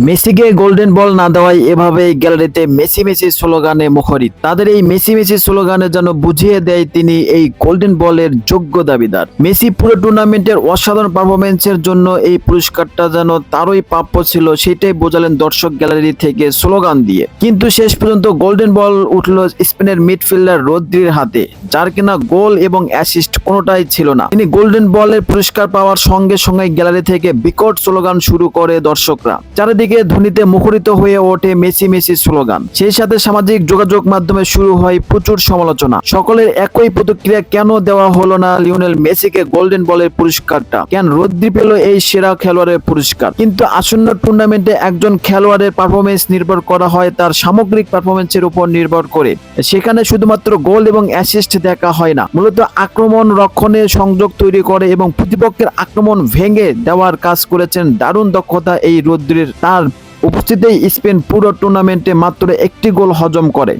মেসিকে golden ball না দেওয়ায় এভাবেই গ্যালারিতে মেসি মেসি স্লোগানে মুখরিত। তাদের এই মেসি মেসি স্লোগানে যেন বুঝিয়ে দেয় তিনি এই গোল্ডেন বলের যোগ্য দাবিদার। মেসি পুরো টুর্নামেন্টের অসাধারণ পারফরমেন্সের জন্য এই পুরস্কারটা যেন তারই প্রাপ্য ছিল, সেটাই বোঝালেন দর্শক গ্যালারি থেকে স্লোগান দিয়ে। কিন্তু শেষ পর্যন্ত গোল্ডেন বল উঠল স্পেনের মিডফিল্ডার রদ্রির হাতে, যার কিনা গোল এবং অ্যাসিস্ট কোনোটাই ছিল না। তিনি গোল্ডেন বলের পুরস্কার পাওয়ার সঙ্গে সঙ্গে গ্যালারি থেকে বিকট স্লোগান শুরু করে দর্শকরা। চারিদিকে ধ্বনিতে মুখরিত হয়ে ওঠে মেসি মেসি স্লোগান। সেই সাথে সামাজিক যোগাযোগ মাধ্যমে শুরু হয় প্রচুর সমালোচনা। সকলের একই প্রতিক্রিয়া, কেন দেওয়া হলো না লিওনেল মেসিকে গোল্ডেন বলের পুরস্কারটা? কেন রদ্রি পেল এই সেরা খেলোয়াড়ের পুরস্কার? কিন্তু আসন্ন টুর্নামেন্টে একজন খেলোয়াড়ের পারফরমেন্স নির্ভর করা হয় তার সামগ্রিক পারফরমেন্সের উপর নির্ভর করে। সেখানে শুধুমাত্র গোল এবং অ্যাসিস্ট দেখা হয় না, মূলত আক্রমণ রক্ষণে সংযোগ তৈরি করে এবং প্রতিপক্ষের আক্রমণ ভেঙে দেওয়ার কাজ করেছেন দারুণ দক্ষতা এই রদ্রির। তার উপস্থিতিতেই স্পেন পুরো টুর্নামেন্টে মাত্র একটি গোল হজম করে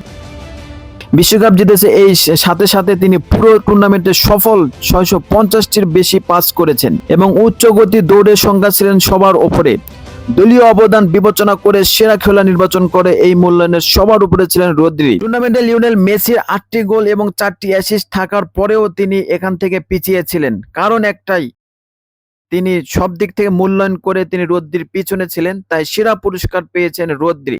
বিশ্বকাপ জিতেছে। এই সাথে সাথে তিনি পুরো টুর্নামেন্টে সফল 650টির বেশি পাস করেছেন এবং উচ্চ গতি দৌড়ের সংখ্যা ছিলেন সবার উপরে। দলীয় অবদান বিবেচনা করে সেরা খেলোয়াড় নির্বাচন করে এই মূল্যায়নের সবার উপরে ছিলেন রদ্রি। টুর্নামেন্টে লিওনেল মেসির 8টি গোল এবং 4টি অ্যাসিস্ট থাকার পরেও তিনি এখান থেকে পিছিয়ে ছিলেন। কারণ একটাই, তিনি সব দিক থেকে মূল্যায়ন করে তিনি রদ্রির পিছনে ছিলেন, তাই সেরা পুরস্কার পেয়েছেন রদ্রি।